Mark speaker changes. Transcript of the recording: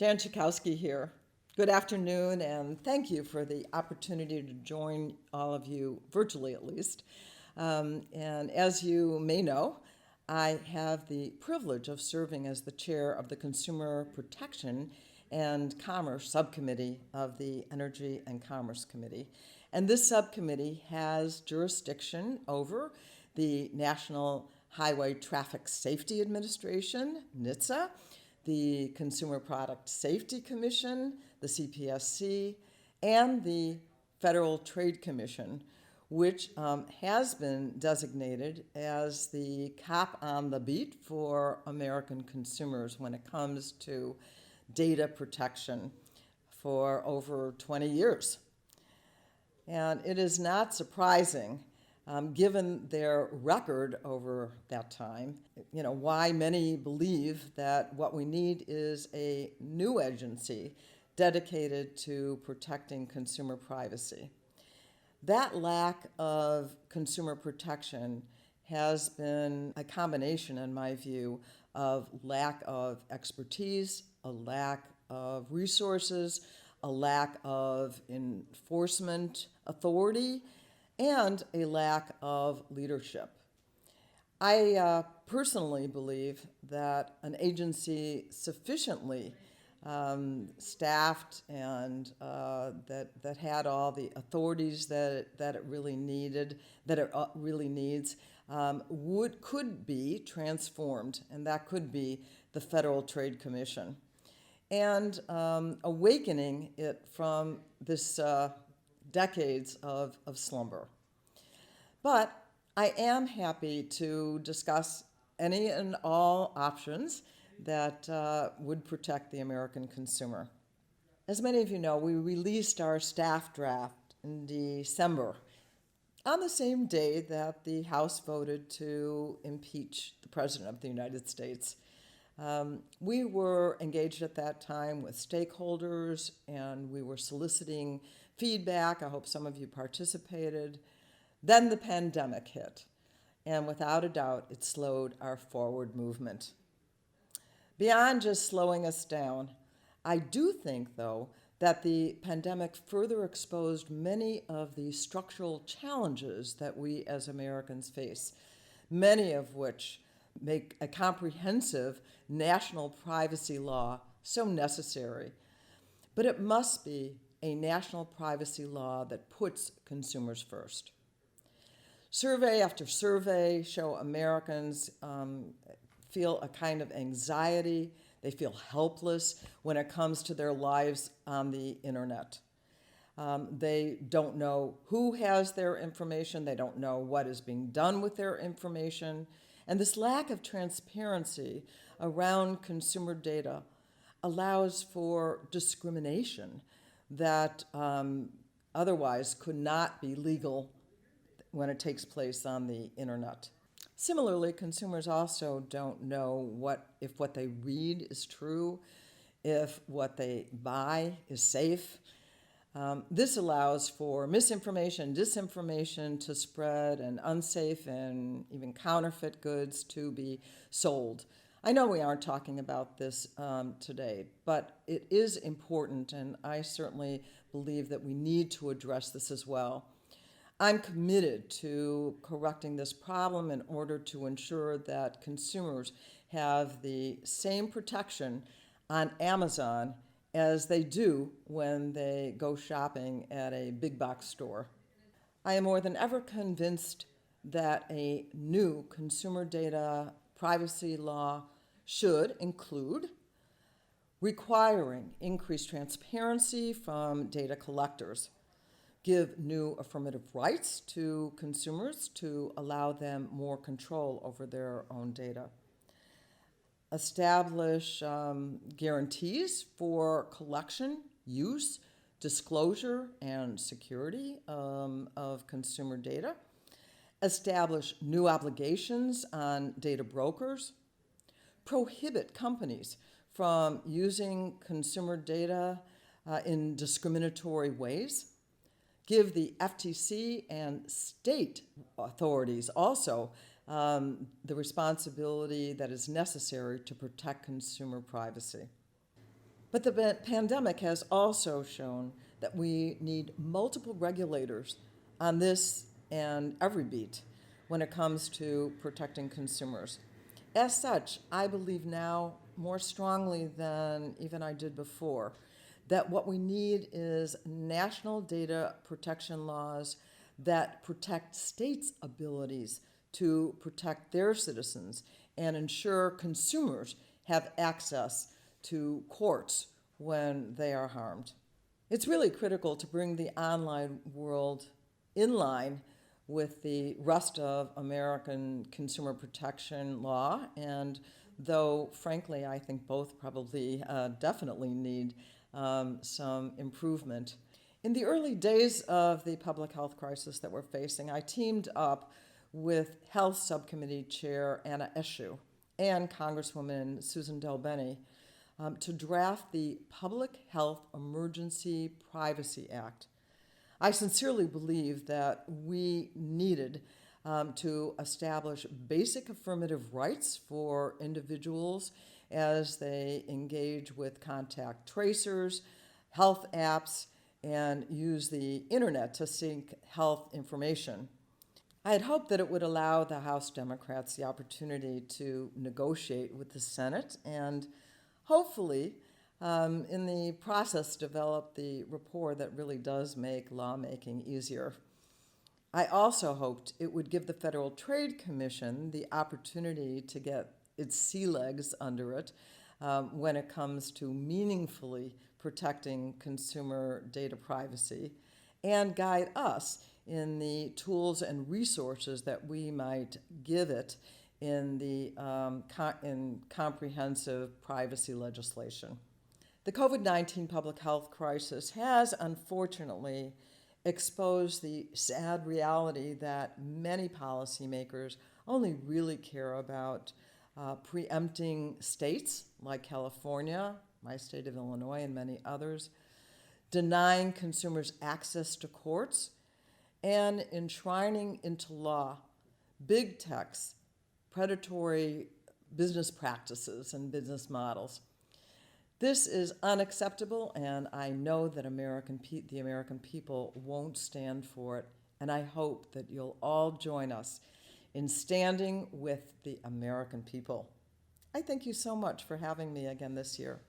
Speaker 1: Jan Schakowsky here. Good afternoon, and thank you for the opportunity to join all of you, virtually at least. And as you may know, I have the privilege of serving as the chair of the Consumer Protection and Commerce Subcommittee of the Energy and Commerce Committee. And this subcommittee has jurisdiction over the National Highway Traffic Safety Administration, NHTSA, the Consumer Product Safety Commission, the CPSC, and the Federal Trade Commission, which has been designated as the cop on the beat for American consumers when it comes to data protection for over 20 years. And it is not surprising, given their record over that time, why many believe that what we need is a new agency dedicated to protecting consumer privacy. That lack of consumer protection has been a combination, in my view, of lack of expertise, a lack of resources, a lack of enforcement authority, and a lack of leadership. I personally believe that an agency sufficiently staffed and that had all the authorities that it really needed, that it really needs, could be transformed, and that could be the Federal Trade Commission. And awakening it from this decades of slumber. But I am happy to discuss any and all options that would protect the American consumer. As many of you know, we released our staff draft in December, on the same day that the House voted to impeach the President of the United States. We were engaged at that time with stakeholders, and we were soliciting feedback. I hope some of you participated. Then the pandemic hit, and without a doubt, it slowed our forward movement. Beyond just slowing us down, I do think, though, that the pandemic further exposed many of the structural challenges that we as Americans face, many of which make a comprehensive national privacy law so necessary. But it must be a national privacy law that puts consumers first. Survey after survey show Americans feel a kind of anxiety. They feel helpless when it comes to their lives on the internet. They don't know who has their information. They don't know what is being done with their information. And this lack of transparency around consumer data allows for discrimination that otherwise could not be legal when it takes place on the internet. Similarly, consumers also don't know if what they read is true, if what they buy is safe. This allows for misinformation, disinformation to spread, and unsafe and even counterfeit goods to be sold. I know we aren't talking about this today, but it is important, and I certainly believe that we need to address this as well. I'm committed to correcting this problem in order to ensure that consumers have the same protection on Amazon as they do when they go shopping at a big box store. I am more than ever convinced that a new consumer data privacy law should include requiring increased transparency from data collectors, give new affirmative rights to consumers to allow them more control over their own data, establish guarantees for collection, use, disclosure, and security of consumer data, establish new obligations on data brokers, prohibit companies from using consumer data in discriminatory ways, give the FTC and state authorities also the responsibility that is necessary to protect consumer privacy. But the pandemic has also shown that we need multiple regulators on this and every beat when it comes to protecting consumers. As such, I believe now more strongly than even I did before that what we need is national data protection laws that protect states' abilities to protect their citizens and ensure consumers have access to courts when they are harmed. It's really critical to bring the online world in line with the rest of American consumer protection law, and though frankly I think both probably definitely need some improvement. In the early days of the public health crisis that we're facing, I teamed up with Health Subcommittee Chair Anna Eshoo and Congresswoman Susan DelBene to draft the Public Health Emergency Privacy Act. I sincerely believe that we needed to establish basic affirmative rights for individuals as they engage with contact tracers, health apps, and use the internet to seek health information. I had hoped that it would allow the House Democrats the opportunity to negotiate with the Senate and hopefully, in the process, develop the rapport that really does make lawmaking easier. I also hoped it would give the Federal Trade Commission the opportunity to get its sea legs under it when it comes to meaningfully protecting consumer data privacy and guide us in the tools and resources that we might give it in the in comprehensive privacy legislation. The COVID-19 public health crisis has unfortunately exposed the sad reality that many policymakers only really care about preempting states like California, my state of Illinois, and many others, denying consumers access to courts, and enshrining into law big tech's predatory business practices and business models. This is unacceptable, and I know that the American people won't stand for it, and I hope that you'll all join us in standing with the American people. I thank you so much for having me again this year.